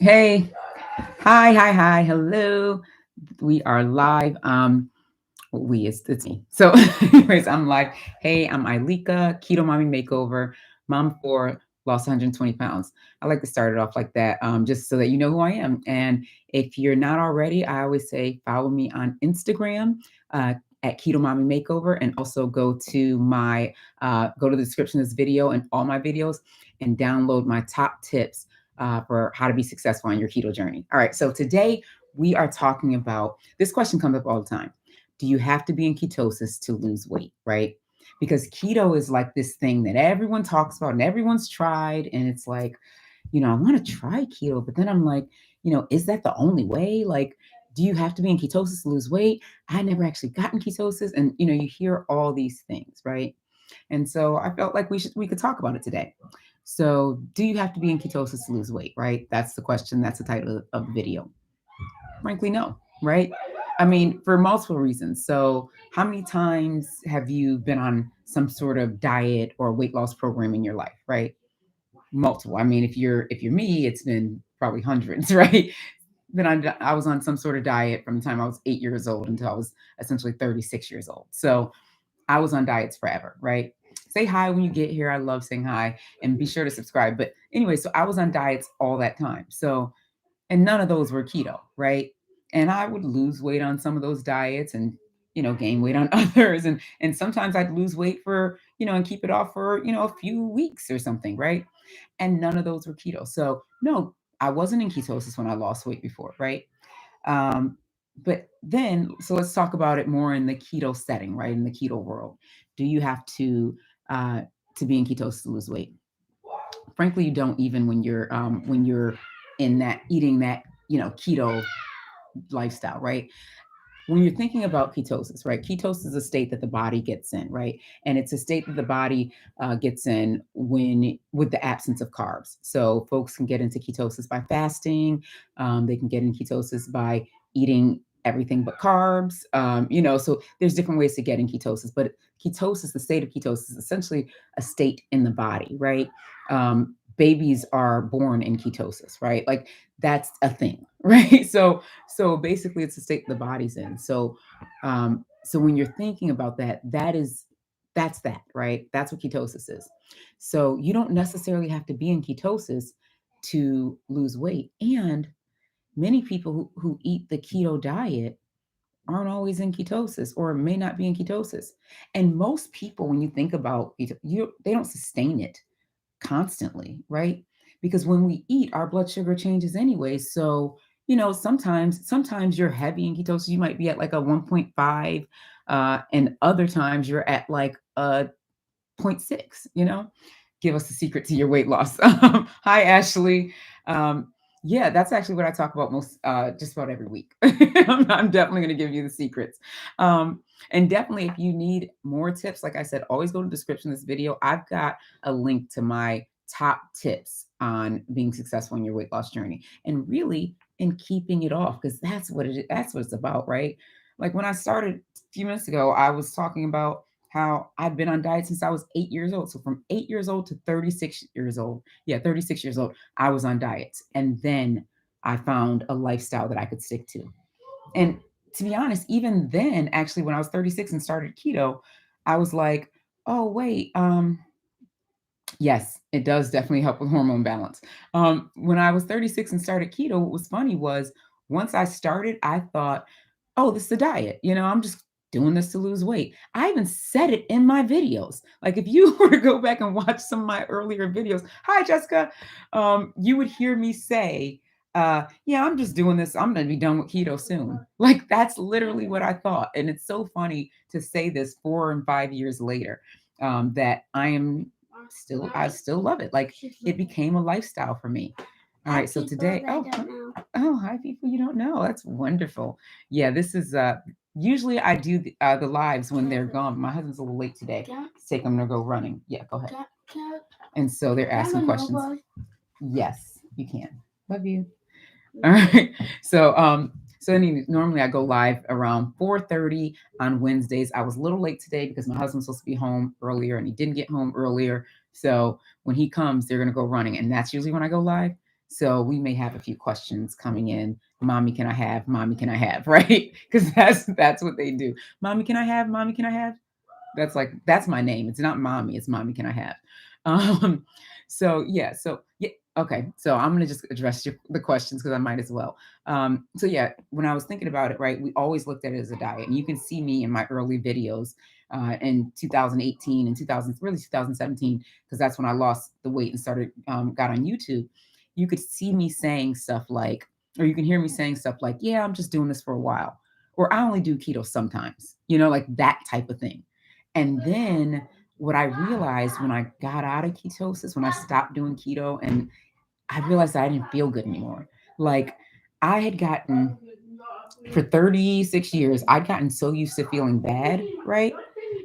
Hey, hi, hello. We are live. It's me. So, anyways, I'm live. Hey, I'm Ileka, Keto Mommy Makeover, mom for lost 120 pounds. I like to start it off like that, just so that you know who I am. And if you're not already, I always say follow me on Instagram. At Keto Mommy Makeover, and also go to the description of this video and all my videos, and download my top tips for how to be successful on your keto journey. All right, so today we are talking about this question comes up all the time. Do you have to be in ketosis to lose weight, right? Because keto is like this thing that everyone talks about and everyone's tried. And it's like, I want to try keto, but then I'm like, is that the only way? Like, do you have to be in ketosis to lose weight? I never actually got in ketosis. And, you hear all these things, right? And so I felt like we could talk about it today. So, do you have to be in ketosis to lose weight, right? That's the question. That's the title of the video. Frankly, no, right? I mean, for multiple reasons. So, how many times have you been on some sort of diet or weight loss program in your life, right? Multiple. I mean, if you're me, it's been probably hundreds, right? I was on some sort of diet from the time I was 8 years old until I was essentially 36 years old. So I was on diets forever, right? Say hi when you get here. I love saying hi, and be sure to subscribe. But anyway, so I was on diets all that time. So, and none of those were keto, right? And I would lose weight on some of those diets and, gain weight on others. And sometimes I'd lose weight for, and keep it off for, a few weeks or something, right? And none of those were keto. So no, I wasn't in ketosis when I lost weight before, right? Um, but then, so let's talk about it more in the keto setting, right? In the keto world, do you have uh, to be in ketosis to lose weight? Frankly, you don't, even when you're in that eating that keto lifestyle, right? When you're thinking about ketosis, right? Ketosis is a state that the body gets in, right? And it's a state that the body gets in when with the absence of carbs. So folks can get into ketosis by fasting. They can get in ketosis by eating everything but carbs. So there's different ways to get in ketosis, but ketosis, the state of ketosis, is essentially a state in the body, right? Babies are born in ketosis, right? Like that's a thing, right? So basically, it's the state the body's in. So when you're thinking about that, that's that, right? That's what ketosis is. So you don't necessarily have to be in ketosis to lose weight. And many people who eat the keto diet aren't always in ketosis or may not be in ketosis. And most people, when you think about it, they don't sustain it constantly, right? Because when we eat, our blood sugar changes anyway. So, sometimes you're heavy in ketosis. You might be at like a 1.5, and other times you're at like a point 0.6, Give us the secret to your weight loss. Hi, Ashley. Yeah, that's actually what I talk about most, just about every week. I'm definitely going to give you the secrets. And definitely, if you need more tips, like I said, always go to the description of this video. I've got a link to my top tips on being successful in your weight loss journey, and really in keeping it off, because that's what it's about, right? Like when I started a few minutes ago, I was talking about how I've been on diet since I was 8 years old. So from 8 years old to 36 years old, 36 years old, I was on diets. And then I found a lifestyle that I could stick to. And to be honest, even then, actually, when I was 36 and started keto, I was like, oh, wait, yes, it does definitely help with hormone balance. When I was 36 and started keto, what was funny was once I started, I thought, oh, this is a diet. I'm just doing this to lose weight. I even said it in my videos. Like if you were to go back and watch some of my earlier videos, hi, Jessica, you would hear me say, yeah, I'm just doing this. I'm going to be done with keto soon. Like that's literally what I thought. And it's so funny to say this 4 and 5 years later, that I still love it. Like it became a lifestyle for me. All right, so today, oh, hi people you don't know. That's wonderful. Yeah, this is usually I do the lives when they're gone. My husband's a little late today to take them to go running. Yeah, go ahead. And so they're asking questions. Yes, you can. Love you. All right. So anyway, normally I go live around 4:30 on Wednesdays. I was a little late today because my husband's supposed to be home earlier and he didn't get home earlier. So when he comes, they're gonna go running, and that's usually when I go live. So we may have a few questions coming in. Mommy, can I have? Mommy, can I have? Right? Because that's what they do. Mommy, can I have? Mommy, can I have? That's my name. It's not mommy. It's mommy. Can I have? Um, so yeah. So yeah. Okay. So I'm gonna just address the questions because I might as well. So yeah, when I was thinking about it, right, we always looked at it as a diet, and you can see me in my early videos in 2018 and 2000, really 2017, because that's when I lost the weight and started got on YouTube. You could see me saying stuff like, or you can hear me saying stuff like, "Yeah, I'm just doing this for a while," or "I only do keto sometimes," like that type of thing. And then what I realized when I got out of ketosis, when I stopped doing keto, and I realized that I didn't feel good anymore. Like I had gotten for 36 years, I'd gotten so used to feeling bad, right?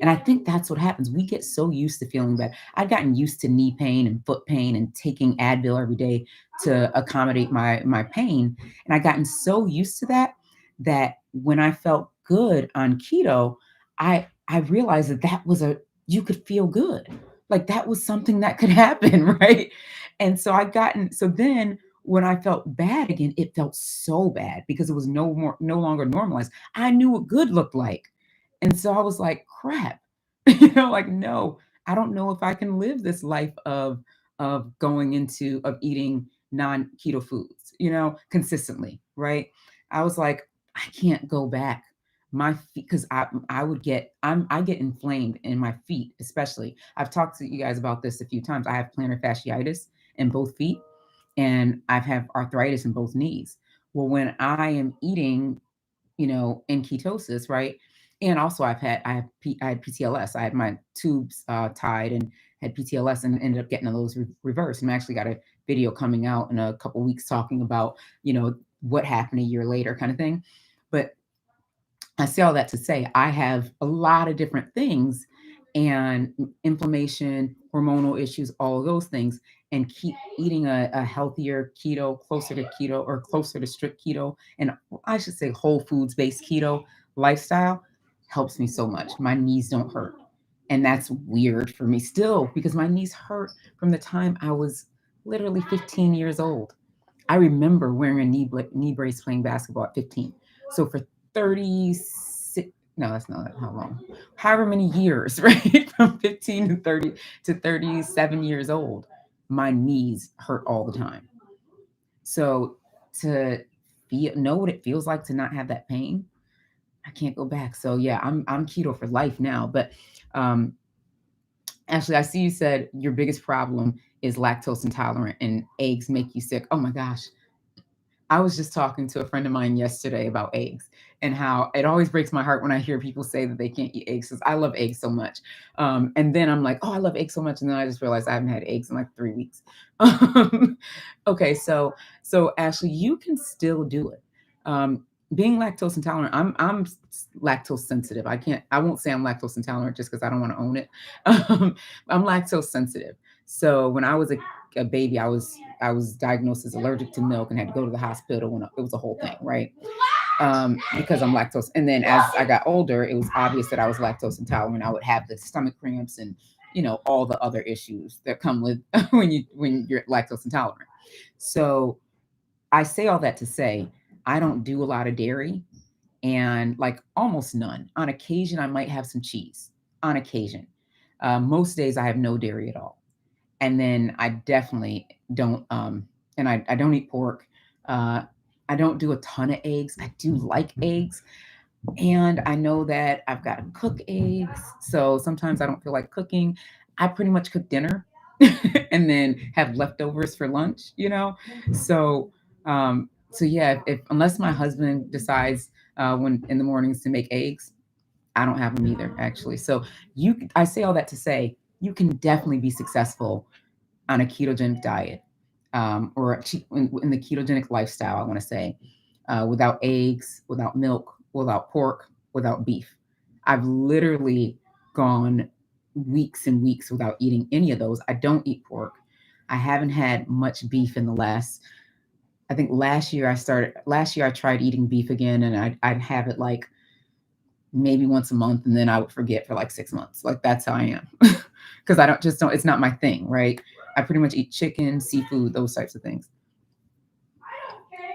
And I think that's what happens. We get so used to feeling bad. I'd gotten used to knee pain and foot pain and taking Advil every day to accommodate my pain. And I gotten so used to that when I felt good on keto, I realized that was you could feel good. Like that was something that could happen, right? And so then when I felt bad again, it felt so bad because it was no longer normalized. I knew what good looked like. And so I was like, crap. Like, no, I don't know if I can live this life of eating non-keto foods, consistently, right? I was like, I can't go back. My feet, because I get inflamed in my feet, especially. I've talked to you guys about this a few times. I have plantar fasciitis in both feet and I've had arthritis in both knees. Well, when I am eating, in ketosis, right? And also I had PTLS. I had my tubes tied and had PTLS and ended up getting those reversed. And I actually got a video coming out in a couple weeks talking about, what happened a year later kind of thing. But I say all that to say I have a lot of different things and inflammation, hormonal issues, all of those things, and keep eating a healthier keto, closer to keto or closer to strict keto, and I should say whole foods based keto lifestyle helps me so much. My knees don't hurt. And that's weird for me still because my knees hurt from the time I was literally 15 years old. I remember wearing a knee brace playing basketball at 15. So for 36, no, that's not how long, however many years, right? From 15 to 30 to 37 years old, my knees hurt all the time. So to know what it feels like to not have that pain, I can't go back. So yeah, I'm keto for life now. But um, Ashley, I see you said your biggest problem is lactose intolerant and eggs make you sick. Oh my gosh. I was just talking to a friend of mine yesterday about eggs and how it always breaks my heart when I hear people say that they can't eat eggs because I love eggs so much. And then I'm like, oh, I love eggs so much. And then I just realized I haven't had eggs in like 3 weeks. Okay, so Ashley, you can still do it. Being lactose intolerant, I'm lactose sensitive. I won't say I'm lactose intolerant just because I don't want to own it. I'm lactose sensitive. So when I was a baby, I was diagnosed as allergic to milk and had to go to the hospital, and it was a whole thing, right? Because I'm lactose. And then as I got older, it was obvious that I was lactose intolerant. I would have the stomach cramps and all the other issues that come with when you're lactose intolerant. So I say all that to say I don't do a lot of dairy and like almost none. On occasion, I might have some cheese. On occasion, most days I have no dairy at all. And then I definitely don't, and I don't eat pork. Uh, I don't do a ton of eggs. I do like eggs. And I know that I've got to cook eggs. So sometimes I don't feel like cooking. I pretty much cook dinner and then have leftovers for lunch. So, so yeah, if unless my husband decides when in the mornings to make eggs, I don't have them either, actually. So I say all that to say you can definitely be successful on a ketogenic diet or in the ketogenic lifestyle, I want to say, without eggs, without milk, without pork, without beef. I've literally gone weeks and weeks without eating any of those. I don't eat pork. I haven't had much beef in the last, I think last year I tried eating beef again and I'd have it like maybe once a month and then I would forget for like 6 months. Like that's how I am. Because I don't, it's not my thing, right? I pretty much eat chicken, seafood, those types of things.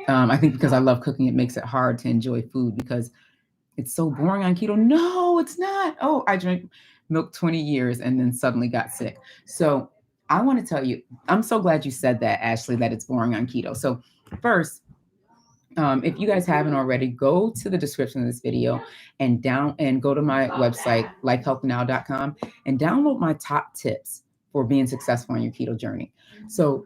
I think because I love cooking, it makes it hard to enjoy food because it's so boring on keto. No, it's not. Oh, I drank milk 20 years and then suddenly got sick. So I want to tell you, I'm so glad you said that, Ashley, that it's boring on keto. So first, if you guys haven't already, go to the description of this video and go to my website, lifehealthnow.com, and download my top tips for being successful on your keto journey. So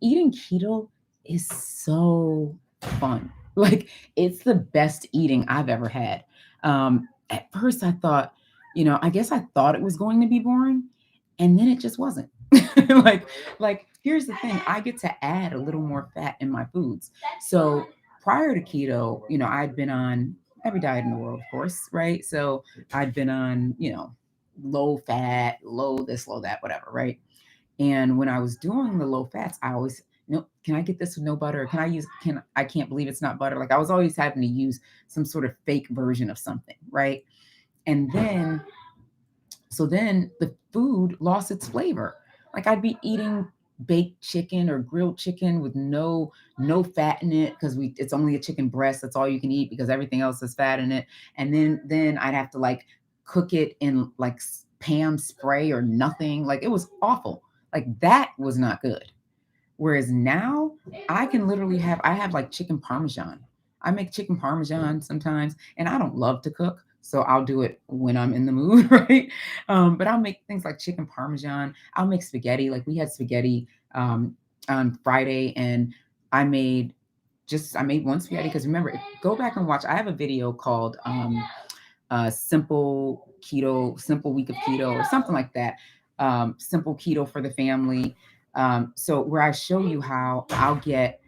eating keto is so fun. Like, it's the best eating I've ever had. At first I thought, I guess I thought it was going to be boring, and then it just wasn't. like like here's the thing, I get to add a little more fat in my foods. So prior to keto, I'd been on every diet in the world, of course, right? So I'd been on, low fat, low this, low that, whatever, right? And when I was doing the low fats, I always, no, can I get this with no butter? I can't believe it's not butter. Like, I was always having to use some sort of fake version of something, right? And then, so then the food lost its flavor. Like, I'd be eating baked chicken or grilled chicken with no fat in it because we it's only a chicken breast. That's all you can eat because everything else is fat in it. And then I'd have to like cook it in like Pam spray or nothing. Like, it was awful. Like, that was not good. Whereas now I have like chicken parmesan. I make chicken parmesan sometimes, and I don't love to cook, so I'll do it when I'm in the mood, right? But I'll make things like chicken parmesan. I'll make spaghetti. Like, we had spaghetti on Friday, and I made I made one spaghetti because, remember, go back and watch. I have a video called Simple Week of Keto, or something like that. Simple Keto for the Family. So where I show you how I'll get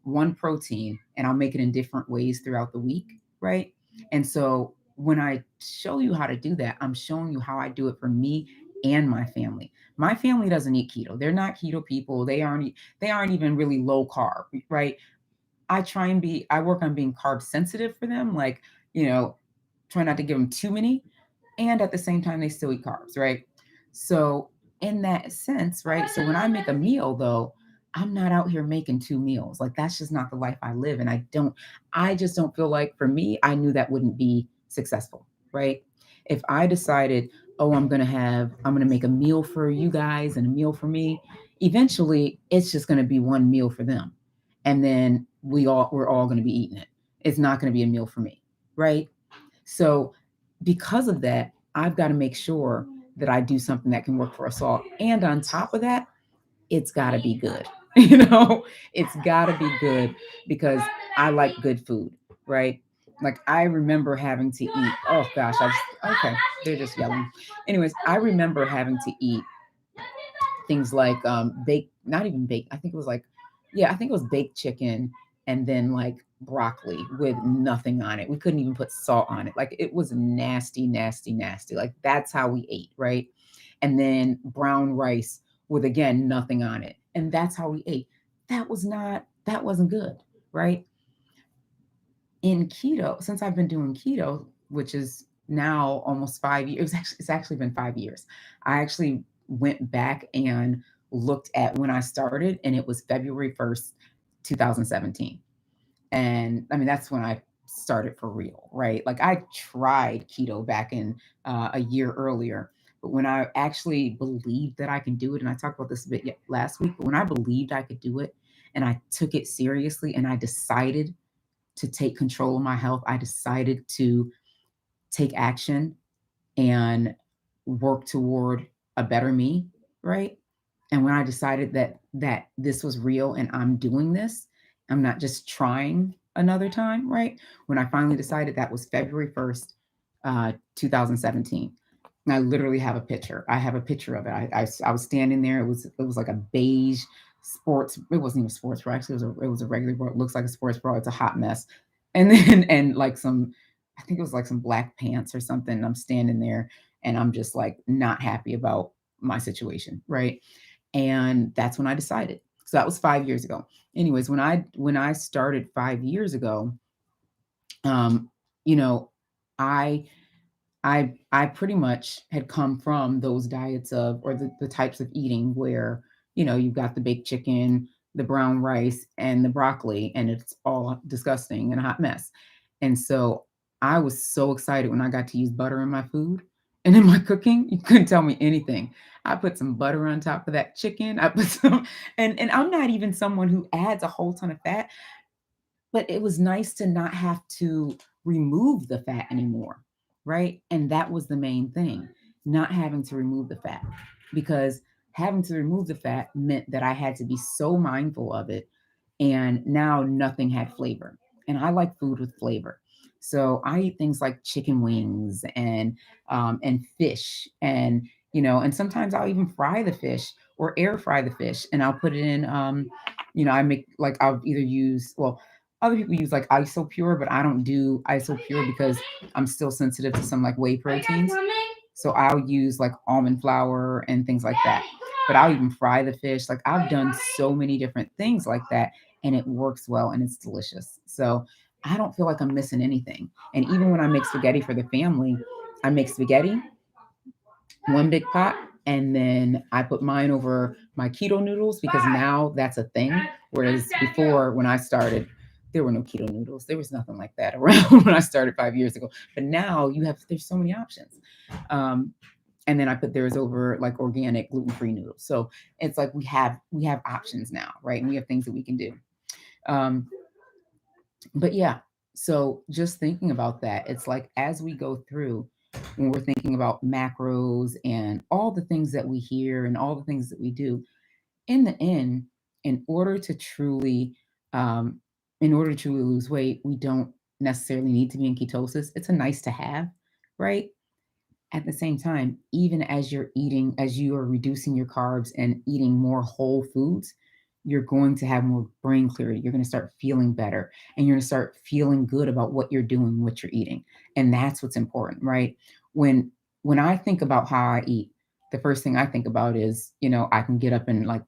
one protein and I'll make it in different ways throughout the week, right? And so when I show you how to do that, I'm showing you how I do it for me and my family. My family doesn't eat keto. They're not keto people. They aren't even really low carb, right? I work on being carb sensitive for them, like, try not to give them too many, and at the same time they still eat carbs, right? So in that sense, right? So when I make a meal, though, I'm not out here making two meals. Like, that's just not the life I live, and I just don't feel like, for me, I knew that wouldn't be successful, right? If I decided, oh, I'm gonna make a meal for you guys and a meal for me, eventually it's just gonna be one meal for them, and then we're all gonna be eating it. It's not gonna be a meal for me, right? So because of that, I've got to make sure that I do something that can work for us all. And on top of that, it's got to be good. It's got to be good because I like good food, right? Like, I remember having to eat, oh gosh, okay, they're just yelling. Anyways, I remember having to eat things like baked, not even baked. I think it was like, yeah, I think it was baked chicken and then like broccoli with nothing on it. We couldn't even put salt on it. Like, it was nasty, nasty, nasty. Like, that's how we ate, right? And then brown rice with, again, nothing on it. And that's how we ate. That wasn't good, right? In keto, since I've been doing keto, which is now almost 5 years, it's actually been 5 years. I actually went back and looked at when I started, and it was February 1st, 2017. And I mean, that's when I started for real, right? Like, I tried keto back in a year earlier, but when I actually believed that I can do it, and I talked about this a bit last week, but when I believed I could do it and I took it seriously and I decided to take control of my health, I decided to take action and work toward a better me, right? And when I decided that this was real and I'm doing this, I'm not just trying another time, right? When I finally decided, that was February 1st, 2017. And I literally have a picture. I have a picture of it. I was standing there. It was like a beige sports. It wasn't even a sports bra. Actually, it was a regular bra. It looks like a sports bra. It's a hot mess. And then and like some, I think it was like some black pants or something. And I'm standing there and I'm just like not happy about my situation, right? And that's when I decided. So that was 5 years ago. Anyways, when I started 5 years ago, um, you know, I I pretty much had come from those diets of, or the types of eating where, you've got the baked chicken, the brown rice and the broccoli, and it's all disgusting and a hot mess. And so I was so excited when I got to use butter in my food and in my cooking. You couldn't tell me anything. I put some butter on top of that chicken. I put some, and I'm not even someone who adds a whole ton of fat, but it was nice to not have to remove the fat anymore, right? And that was the main thing, not having to remove the fat, because having to remove the fat meant that I had to be so mindful of it. And now nothing had flavor. And I like food with flavor. So I eat things like chicken wings and fish, and and sometimes I'll even fry the fish or air fry the fish, and I'll put it in. I make, like, I'll either use, well, other people use like iso pure, but I don't do iso pure because I'm still sensitive to some like whey proteins. So I'll use like almond flour and things like that. But I'll even fry the fish. Like, I've done so many different things like that, and it works well and it's delicious. So I don't feel like I'm missing anything. And even when I make spaghetti for the family, I make spaghetti, one big pot, and then I put mine over my keto noodles because now that's a thing. Whereas before, when I started, there were no keto noodles. There was nothing like that around when I started 5 years ago. But now there's so many options. Um, and then I put theirs over like organic gluten-free noodles. So it's like we have options now, right? And we have things that we can do. Um, but yeah, so just thinking about that, it's like as we go through, when we're thinking about macros and all the things that we hear and all the things that we do, in the end, in order to truly, um, in order to truly lose weight, we don't necessarily need to be in ketosis. It's a nice to have, right? At the same time, even as you're eating, as you are reducing your carbs and eating more whole foods, you're going to have more brain clarity. You're going to start feeling better, and you're going to start feeling good about what you're doing, what you're eating. And that's what's important, right? When when I think about how I eat, the first thing I think about is, I can get up and like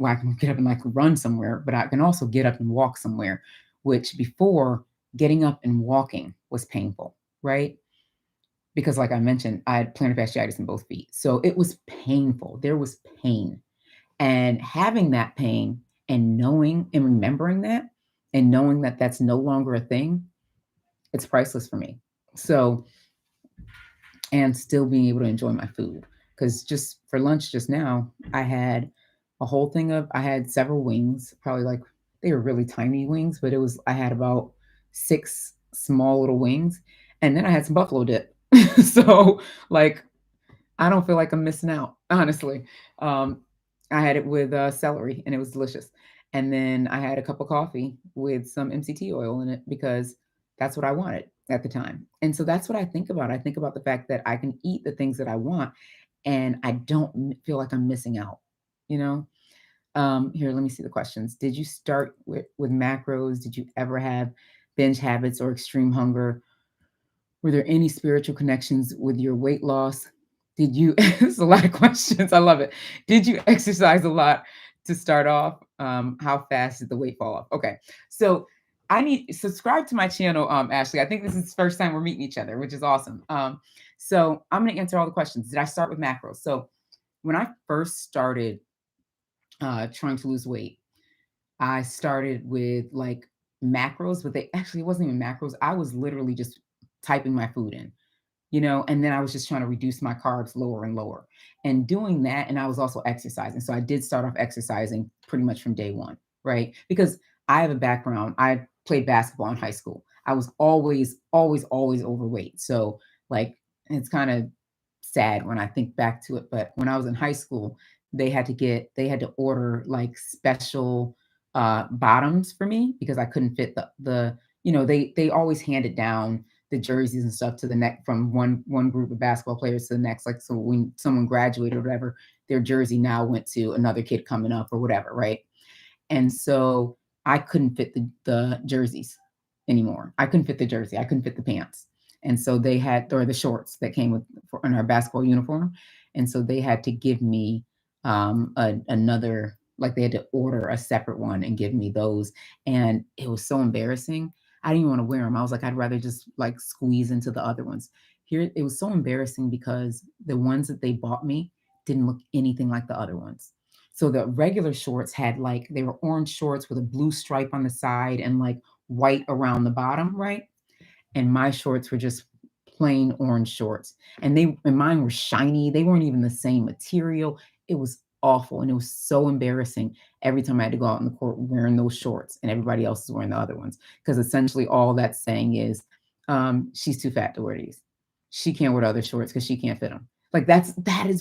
I can get up and like run somewhere, but I can also get up and walk somewhere, which before, getting up and walking was painful, right? Because like I mentioned, I had plantar fasciitis in both feet. So it was painful. There was pain. And having that pain and knowing and remembering that and knowing that that's no longer a thing, it's priceless for me. So, and still being able to enjoy my food. Because just for lunch just now, I had I had several wings, probably like, they were really tiny wings, but I had about six small little wings. And then I had some buffalo dip. So, like, I don't feel like I'm missing out, honestly. Um, I had it with celery, and it was delicious. And then I had a cup of coffee with some MCT oil in it because that's what I wanted at the time. And so that's what I think about. I think about the fact that I can eat the things that I want, and I don't feel like I'm missing out, you know? Here, let me see the questions. Did you start with macros? Did you ever have binge habits or extreme hunger? Were there any spiritual connections with your weight loss? Did you, it's a lot of questions. I love it. Did you exercise a lot to start off? How fast did the weight fall off? Okay. So I need subscribe to my channel, Ashley. I think this is the first time we're meeting each other, which is awesome. So I'm going to answer all the questions. Did I start with macros? So when I first started trying to lose weight, I started with like macros, but they actually, it wasn't even macros. I was literally just typing my food in, and then I was just trying to reduce my carbs lower and lower and doing that. And I was also exercising. So I did start off exercising pretty much from day one, right? Because I have a background. I played basketball in high school. I was always, always, always overweight. So, like, it's kind of sad when I think back to it. But when I was in high school, they had to order like special bottoms for me because I couldn't fit they always handed down the jerseys and stuff to the next, from one group of basketball players to the next. Like, so when someone graduated or whatever, their jersey now went to another kid coming up or whatever, right? And so I couldn't fit the jerseys anymore. I couldn't fit the jersey. I couldn't fit the pants. And so they had, or the shorts that came in our basketball uniform. And so they had to give me another, like, they had to order a separate one and give me those. And it was so embarrassing. I didn't even want to wear them. I was like, I'd rather just like squeeze into the other ones. Here, it was so embarrassing because the ones that they bought me didn't look anything like the other ones. So the regular shorts had like, they were orange shorts with a blue stripe on the side and like white around the bottom, right? And my shorts were just plain orange shorts. And mine were shiny. They weren't even the same material. It was awful. And it was so embarrassing every time I had to go out in the court wearing those shorts and everybody else is wearing the other ones. Because essentially all that's saying is, she's too fat to wear these. She can't wear the other shorts because she can't fit them. Like that's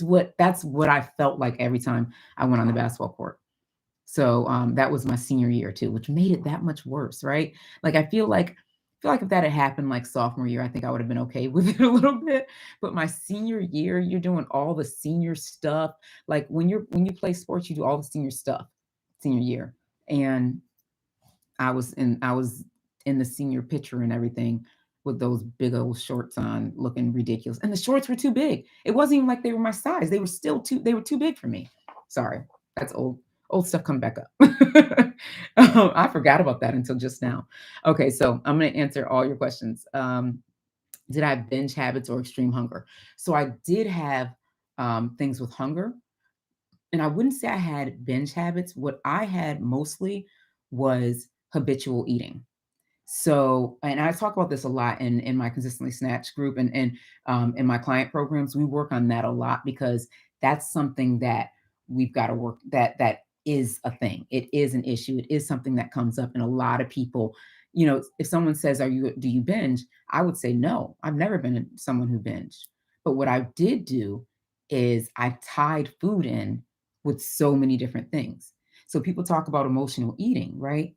what I felt like every time I went on the basketball court. So that was my senior year too, which made it that much worse, right? Like I feel like if that had happened like sophomore year, I think I would have been okay with it a little bit. But my senior year, you're doing all the senior stuff. Like when you play sports, you do all the senior stuff senior year. And I was in the senior picture and everything with those big old shorts on, looking ridiculous. And the shorts were too big. It wasn't even like they were my size. They were too big for me. Sorry. That's old stuff coming back up. I forgot about that until just now. Okay, so I'm going to answer all your questions. Did I have binge habits or extreme hunger? So I did have things with hunger, and I wouldn't say I had binge habits. What I had mostly was habitual eating. So, and I talk about this a lot in my consistently snatch group and in my client programs. We work on that a lot because that's something that we've got to work. That is a thing. It is an issue. It is something that comes up, and a lot of people. If someone says, do you binge?" I would say no. I've never been someone who binged. But what I did do is I tied food in with so many different things. So people talk about emotional eating, right?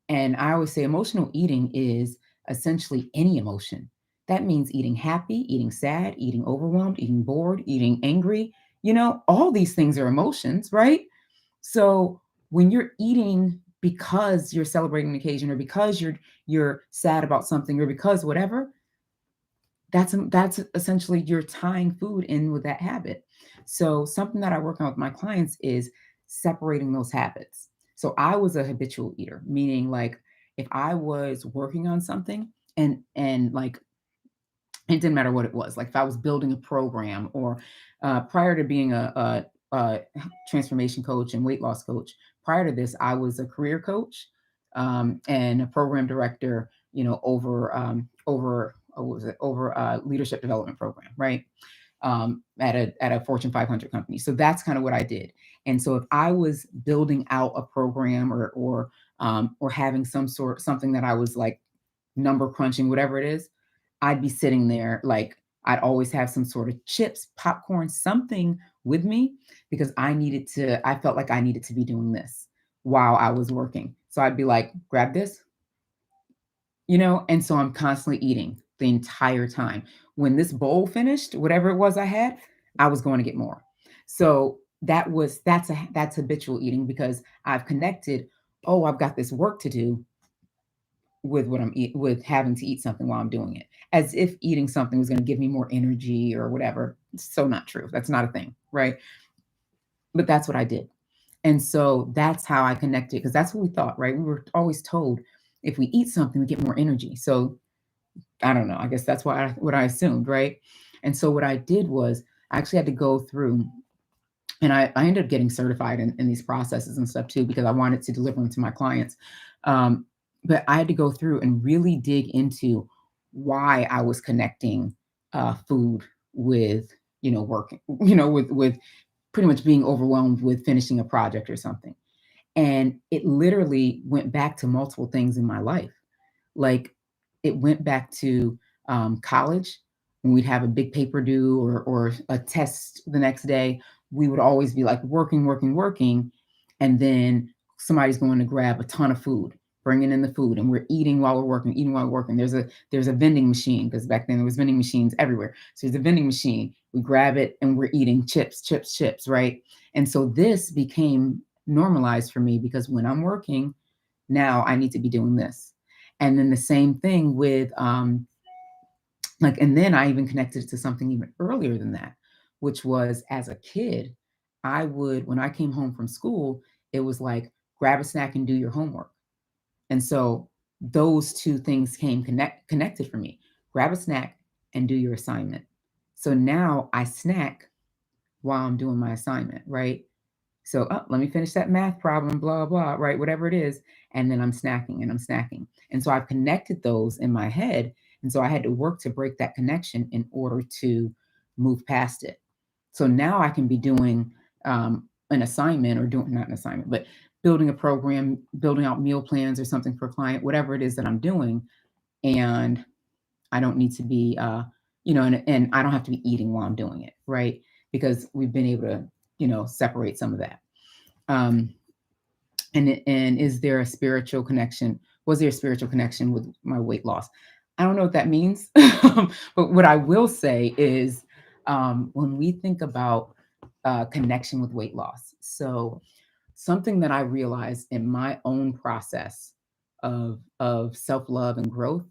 And I always say emotional eating is essentially any emotion. That means eating happy, eating sad, eating overwhelmed, eating bored, eating angry. All these things are emotions, right? So when you're eating because you're celebrating an occasion or because you're sad about something or because whatever, that's essentially you're tying food in with that habit. So something that I work on with my clients is separating those habits. So I was a habitual eater, meaning like if I was working on something and like it didn't matter what it was. Like if I was building a program or prior to being a transformation coach and weight loss coach, prior to this, I was a career coach and a program director, over what was it, over a leadership development program, right? At a Fortune 500 company. So that's kind of what I did. And so if I was building out a program or having something that I was like number crunching, whatever it is, I'd be sitting there like I'd always have some sort of chips, popcorn, something with me because I felt like I needed to be doing this while I was working. So I'd be like, grab this, and so I'm constantly eating the entire time. When this bowl finished, whatever it was I had, I was going to get more. So that's habitual eating because I've connected, oh, I've got this work to do with what with having to eat something while I'm doing it, as if eating something was going to give me more energy or whatever. It's so not true. That's not a thing, right? But that's what I did. And so that's how I connected because that's what we thought, right? We were always told if we eat something, we get more energy. So I don't know. I guess that's what I assumed, right? And so what I did was I actually had to go through, and I ended up getting certified in these processes and stuff too because I wanted to deliver them to my clients. Um, but I had to go through and really dig into why I was connecting food with working, with pretty much being overwhelmed with finishing a project or something. And it literally went back to multiple things in my life. Like it went back to college when we'd have a big paper due or a test the next day. We would always be like working, working, working. And then somebody's going to grab a ton of food, bringing in the food, and we're eating while we're working, eating while we're working. There's a vending machine because back then there was vending machines everywhere. So there's a vending machine. We grab it and we're eating chips, chips, chips, right? And so this became normalized for me because when I'm working, now I need to be doing this. And then the same thing with and then I even connected it to something even earlier than that, which was as a kid, when I came home from school, it was like grab a snack and do your homework. And so those two things came connected for me. Grab a snack and do your assignment. So now I snack while I'm doing my assignment, right? So let me finish that math problem, blah, blah, right? Whatever it is. And then I'm snacking and I'm snacking. And so I've connected those in my head. And so I had to work to break that connection in order to move past it. So now I can be doing an assignment, or doing, not an assignment, but building a program, building out meal plans or something for a client, whatever it is that I'm doing. And I don't need to be, and I don't have to be eating while I'm doing it, right? Because we've been able to, separate some of that. Um, and is there a spiritual connection? Was there a spiritual connection with my weight loss? I don't know what that means, but what I will say is, when we think about connection with weight loss, so something that I realized in my own process of self love and growth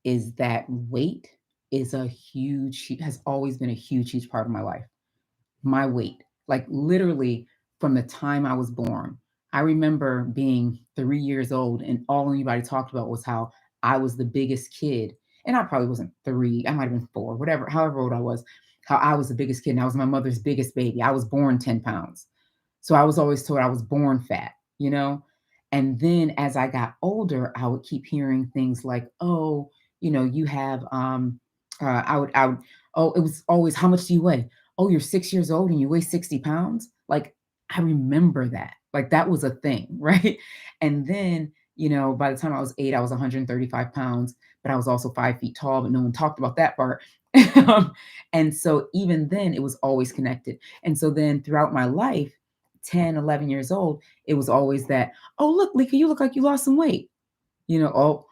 is that weight is has always been a huge part of my life. My weight, like literally from the time I was born. I remember being 3 years old, and all anybody talked about was how I was the biggest kid. And I probably wasn't three, I might have been four, whatever, however old I was, how I was the biggest kid. And I was my mother's biggest baby. I was born 10 pounds. So I was always told I was born fat, you know? And then as I got older, I would keep hearing things like, oh, you have, I would, oh, it was always, how much do you weigh? Oh, you're 6 years old and you weigh 60 pounds. Like, I remember that. Like, that was a thing, right? And then, by the time I was 8, I was 135 pounds, but I was also 5 feet tall, but no one talked about that part. And so even then, it was always connected. And so then throughout my life, 10, 11 years old, it was always that, oh, look, Lika, you look like you lost some weight, oh,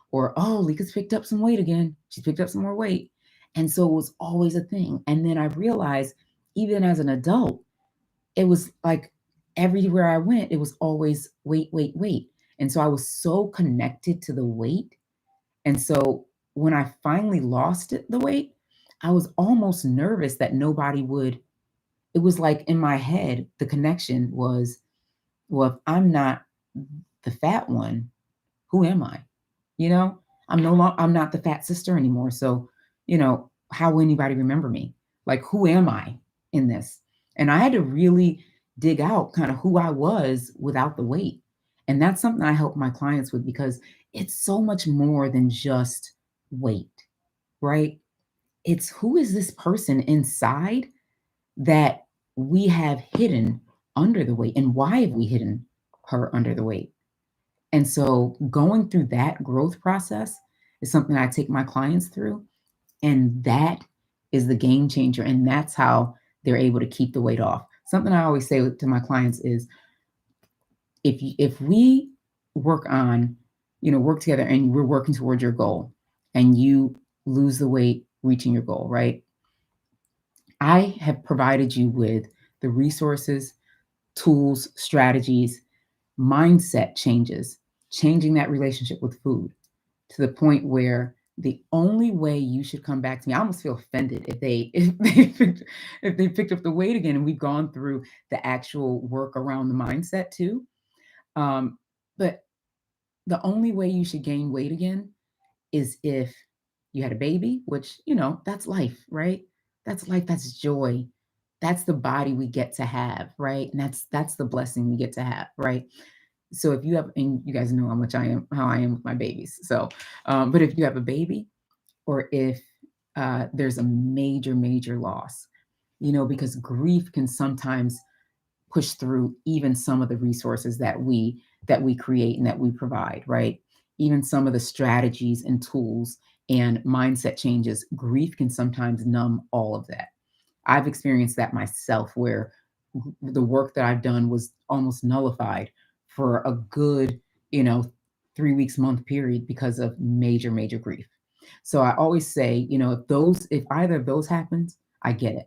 Lika's picked up some weight again. She's picked up some more weight. And so it was always a thing. And then I realized, even as an adult, it was like everywhere I went, it was always weight, weight, weight. And so I was so connected to the weight. And so when I finally lost the weight, I was almost nervous that nobody would. It was like in my head, the connection was, well, if I'm not the fat one, who am I? You know, I'm not the fat sister anymore. So, how will anybody remember me? Like, who am I in this? And I had to really dig out kind of who I was without the weight. And that's something I help my clients with, because it's so much more than just weight, right? It's, who is this person inside that we have hidden under the weight, and why have we hidden her under the weight? And so going through that growth process is something I take my clients through. And that is the game changer. And that's how they're able to keep the weight off. Something I always say to my clients is, if we work on, work together, and we're working towards your goal, and you lose the weight reaching your goal, right? I have provided you with the resources, tools, strategies, mindset changes, changing that relationship with food to the point where the only way you should come back to me, I almost feel offended if they picked up the weight again, and we've gone through the actual work around the mindset too. But the only way you should gain weight again is if you had a baby, which, that's life, right? That's life, that's joy. That's the body we get to have, right? And that's the blessing we get to have, right? So if you have, and you guys know how I am with my babies. So, but if you have a baby, or if there's a major loss, because grief can sometimes push through even some of the resources that we create and that we provide, right? Even some of the strategies and tools and mindset changes, grief can sometimes numb all of that. I've experienced that myself, where the work that I've done was almost nullified for a good, 3 weeks, month period, because of major grief. So I always say, if either of those happens, I get it.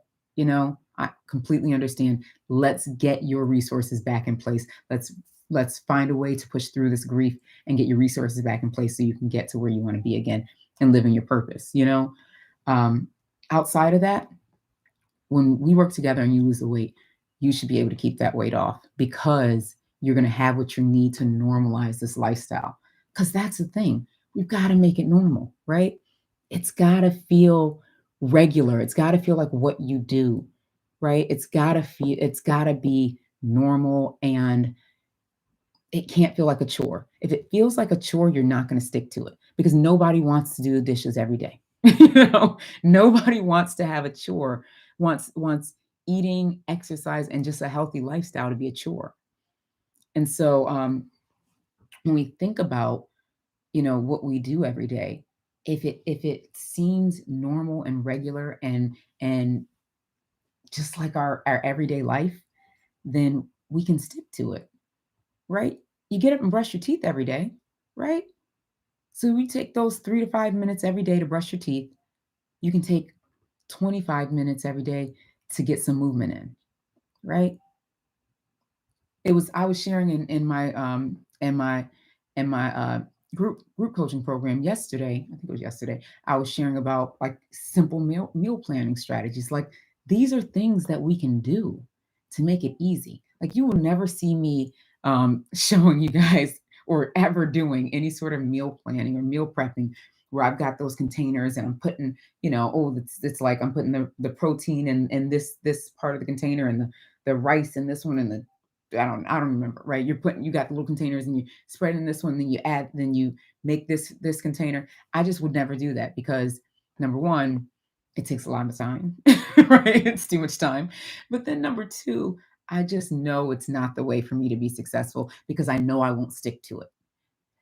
I completely understand. Let's get your resources back in place. Let's find a way to push through this grief and get your resources back in place so you can get to where you want to be again and live in your purpose. Um, Outside of that, when we work together and you lose the weight, you should be able to keep that weight off, because you're going to have what you need to normalize this lifestyle. Because that's the thing. We've got to make it normal, right? It's got to feel regular. It's got to feel like what you do, right? It's got to be normal, and it can't feel like a chore. If it feels like a chore, you're not going to stick to it because nobody wants to do the dishes every day. Nobody wants to have a chore. Wants eating, exercise, and just a healthy lifestyle to be a chore. And so when we think about what we do every day, if it seems normal and regular and just like our everyday life, then we can stick to it, right? You get up and brush your teeth every day, right? So we take those 3 to 5 minutes every day to brush your teeth. You can take 25 minutes every day to get some movement in, right? I was sharing in my group coaching program yesterday. I think it was yesterday. I was sharing about like simple meal planning strategies. Like these are things that we can do to make it easy. Like you will never see me showing you guys or ever doing any sort of meal planning or meal prepping where I've got those containers and I'm putting, it's like I'm putting the protein in this part of the container and the rice in this one and the I don't remember, right? You got the little containers and you spread in this one, then you make this container. I just would never do that because number one, it takes a lot of time, right? It's too much time. But then number two, I just know it's not the way for me to be successful because I know I won't stick to it.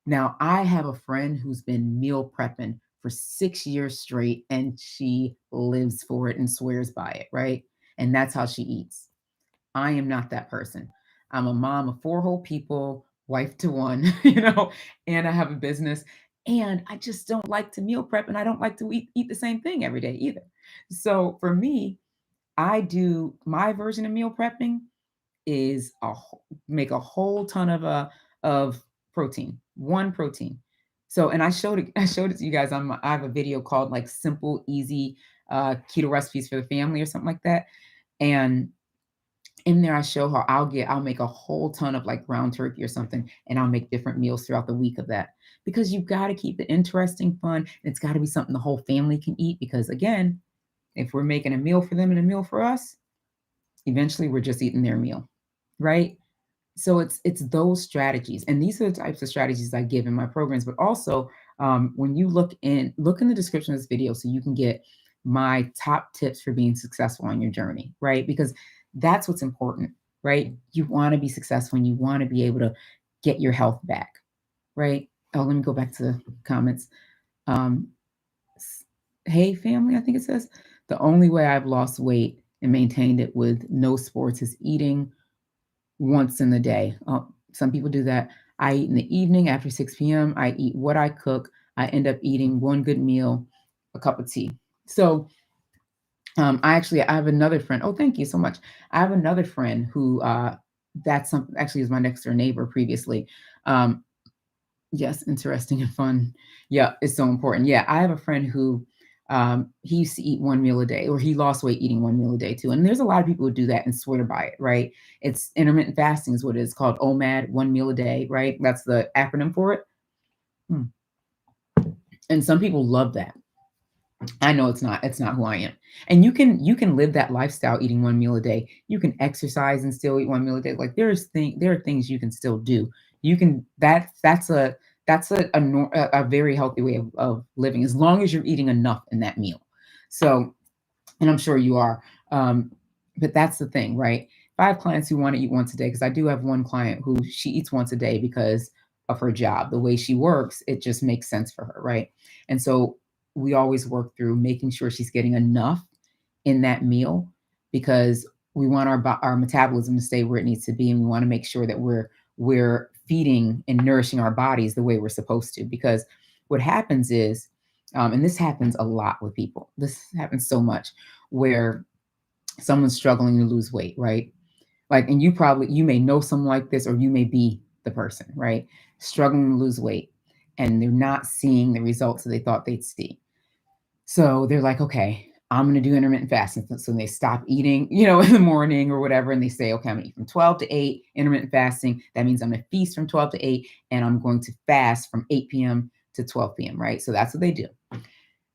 Now, I have a friend who's been meal prepping for 6 years straight and she lives for it and swears by it, right? And that's how she eats. I am not that person. I'm a mom of four whole people, wife to one, and I have a business. And I just don't like to meal prep and I don't like to eat the same thing every day either. So for me, I do my version of meal prepping is make a whole ton of protein, one protein. So, and I showed it to you guys I have a video called like simple, easy keto recipes for the family or something like that. And in there I show how I'll make a whole ton of like ground turkey or something, and I'll make different meals throughout the week of that. Because you've got to keep it interesting, fun, and it's got to be something the whole family can eat. Because again, if we're making a meal for them and a meal for us, eventually we're just eating their meal, right? So it's those strategies, and these are the types of strategies I give in my programs. But also, when you look in the description of this video, so you can get my top tips for being successful on your journey, right? Because that's what's important, right? You want to be successful and you want to be able to get your health back, right? Oh, let me go back to the comments. Um, hey, family, I think it says the only way I've lost weight and maintained it with no sports is eating once in the day. Some people do that. I eat in the evening after 6 p.m. I eat what I cook. I end up eating one good meal, a cup of tea. So I have another friend. Oh, thank you so much. I have another friend who that's something actually is my next door neighbor previously. Um, yes, interesting and fun. Yeah, it's so important. Yeah, I have a friend who he used to eat one meal a day, or he lost weight eating one meal a day too. And there's a lot of people who do that and swear by it, right? It's intermittent fasting is what it is called, OMAD, one meal a day, right? That's the acronym for it. Hmm. And some people love that. I know it's not who I am. And you can live that lifestyle eating one meal a day. You can exercise and still eat one meal a day. Like there are things you can still do. You can that's a very healthy way of living as long as you're eating enough in that meal. So, and I'm sure you are. But that's the thing, right? If I have clients who want to eat once a day, because I do have one client who she eats once a day because of her job, the way she works, it just makes sense for her, right? And so we always work through making sure she's getting enough in that meal because we want our metabolism to stay where it needs to be, and we want to make sure that we're feeding and nourishing our bodies the way we're supposed to. Because what happens is, and this happens a lot with people. This happens so much where someone's struggling to lose weight, right? Like, and you may know someone like this, or you may be the person, right? Struggling to lose weight, and they're not seeing the results that they thought they'd see. So they're like, okay, I'm going to do intermittent fasting. So they stop eating, in the morning or whatever. And they say, okay, I'm going to eat from 12 to 8, intermittent fasting. That means I'm going to feast from 12 to 8, and I'm going to fast from 8 p.m. to 12 p.m., right? So that's what they do.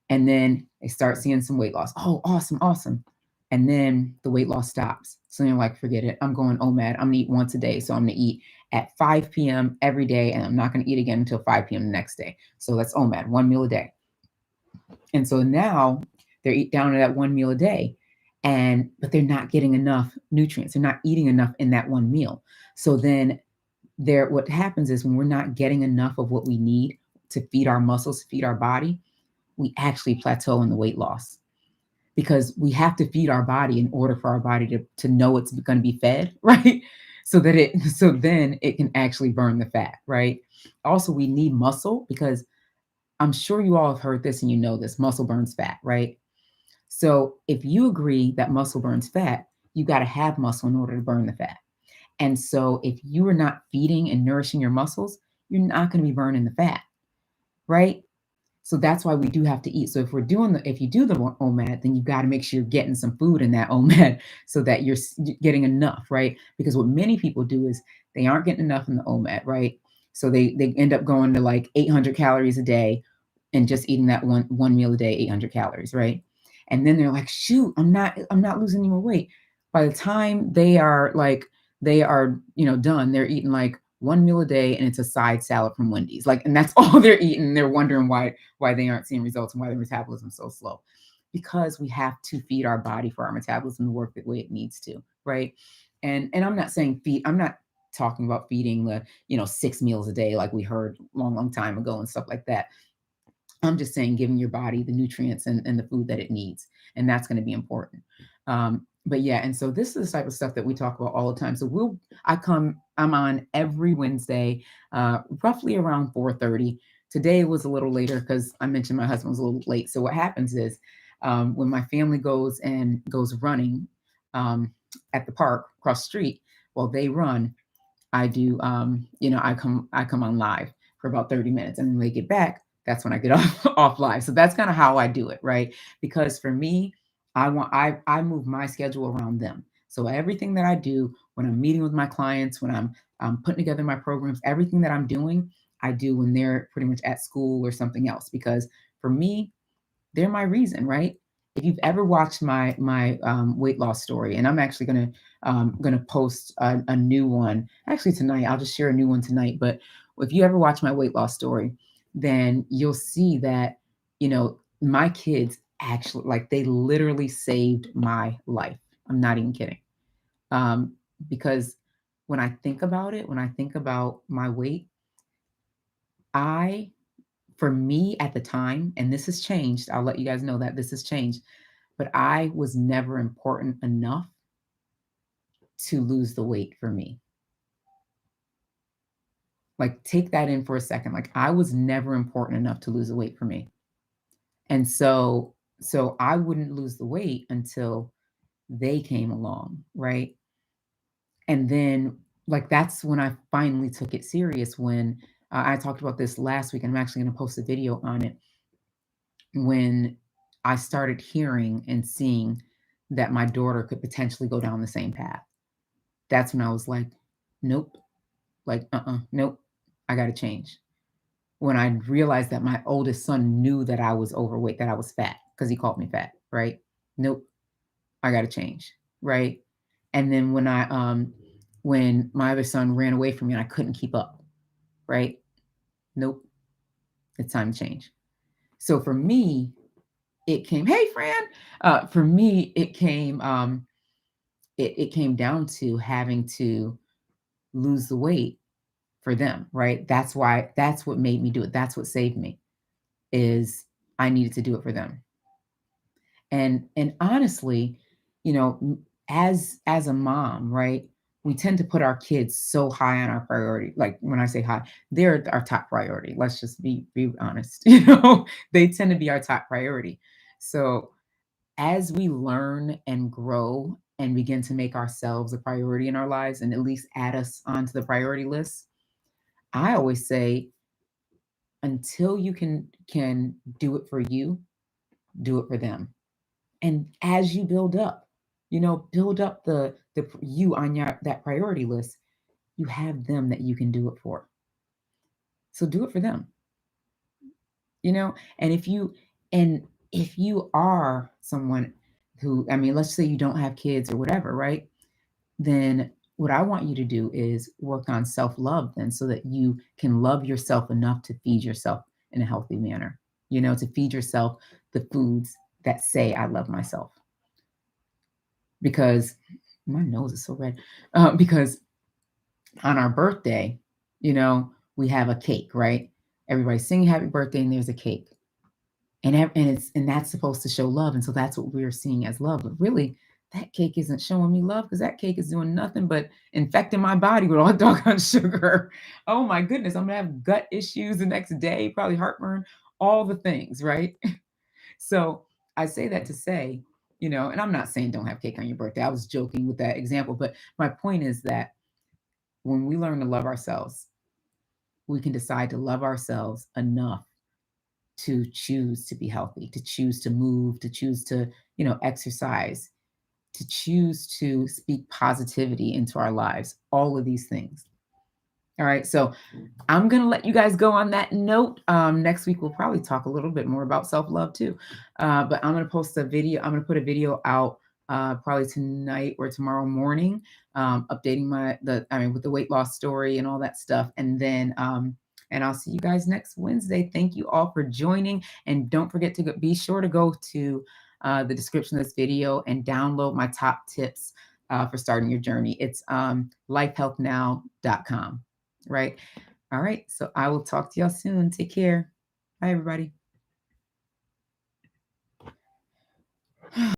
And then they start seeing some weight loss. Oh, awesome, awesome. And then the weight loss stops. So you're like, forget it. I'm going OMAD. I'm going to eat once a day. So I'm going to eat at 5 p.m. every day, and I'm not going to eat again until 5 p.m. the next day. So that's OMAD, one meal a day. And so now they're eat down to that one meal a day, but they're not getting enough nutrients. They're not eating enough in that one meal. So then what happens is when we're not getting enough of what we need to feed our muscles, to feed our body, we actually plateau in the weight loss, because we have to feed our body in order for our body to know it's going to be fed, right? So then it can actually burn the fat, right? Also, we need muscle, because I'm sure you all have heard this and you know this, muscle burns fat, right? So if you agree that muscle burns fat, you got to have muscle in order to burn the fat. And so if you are not feeding and nourishing your muscles, you're not going to be burning the fat, right? So that's why we do have to eat. So if you do the OMAD, then you got to make sure you're getting some food in that OMAD so that you're getting enough, right? Because what many people do is they aren't getting enough in the OMAD, right? So they end up going to like 800 calories a day and just eating that one meal a day, 800 calories, right? And then they're like, shoot, I'm not losing any more weight. By the time they are done, they're eating like one meal a day and it's a side salad from Wendy's. Like, and that's all they're eating. They're wondering why they aren't seeing results and why their metabolism's so slow. Because we have to feed our body for our metabolism to work the way it needs to, right? And I'm not saying I'm not talking about feeding the 6 meals a day like we heard long time ago and stuff like that. I'm just saying giving your body the nutrients and the food that it needs. And that's going to be important. But yeah, and so this is the type of stuff that we talk about all the time. So I'm on every Wednesday, roughly around 4:30. Today was a little later because I mentioned my husband was a little late. So what happens is when my family goes running at the park across the street, while they run, I do, I come on live for about 30 minutes, and when they get back, that's when I get off live. So that's kind of how I do it, right? Because for me, I move my schedule around them. So everything that I do when I'm meeting with my clients, when I'm putting together my programs, everything that I'm doing, I do when they're pretty much at school or something else. Because for me, they're my reason, right? If you've ever watched my weight loss story, and I'm actually gonna post a new one actually tonight. I'll just share a new one tonight. But if you ever watch my weight loss story, then you'll see that my kids actually, like, they literally saved my life. I'm not even kidding. Um, because when I think about it, when I think about my weight, I for me at the time, and this has changed, I'll let you guys know that this has changed, but I was never important enough to lose the weight for me. Like, take that in for a second. Like, I was never important enough to lose the weight for me. And so I wouldn't lose the weight until they came along, right? And then, like, that's when I finally took it serious. When I talked about this last week, and I'm actually going to post a video on it. When I started hearing and seeing that my daughter could potentially go down the same path, that's when I was like, nope, like, nope, I got to change. When I realized that my oldest son knew that I was overweight, that I was fat, because he called me fat, right? Nope, I got to change, right? And then when my other son ran away from me and I couldn't keep up, right? Nope, it's time to change. So for me, it came, hey Fran, for me, it came down to having to lose the weight for them, right? That's what made me do it. That's what saved me, is I needed to do it for them. And honestly, as a mom, right? We tend to put our kids so high on our priority. Like, when I say high, they're our top priority. Let's just be honest. They tend to be our top priority. So as we learn and grow and begin to make ourselves a priority in our lives, and at least add us onto the priority list, I always say, until you can do it for you, do it for them. And as you build up the you on that priority list, you have them that you can do it for. So do it for them. And if you are someone who, I mean, let's say you don't have kids or whatever, right? then what I want you to do is work on self-love then so that you can love yourself enough to feed yourself in a healthy manner, to feed yourself the foods that say, I love myself. Because my nose is so red. Because on our birthday, we have a cake, right? Everybody's singing happy birthday and there's a cake. And that's supposed to show love. And so that's what we're seeing as love. But really, that cake isn't showing me love because that cake is doing nothing but infecting my body with all that doggone sugar. Oh my goodness, I'm gonna have gut issues the next day, probably heartburn, all the things, right? So I say that to say, and I'm not saying don't have cake on your birthday. I was joking with that example, but my point is that when we learn to love ourselves, we can decide to love ourselves enough to choose to be healthy, to choose to move, to choose to, exercise, to choose to speak positivity into our lives, all of these things. All right. So I'm going to let you guys go on that note. Next week, we'll probably talk a little bit more about self-love too. But I'm going to post a video. I'm going to put a video out probably tonight or tomorrow morning, updating with the weight loss story and all that stuff. And then, and I'll see you guys next Wednesday. Thank you all for joining. And don't forget to be sure to go to the description of this video and download my top tips for starting your journey. It's lifehealthnow.com. Right. All right. So I will talk to y'all soon. Take care. Bye, everybody.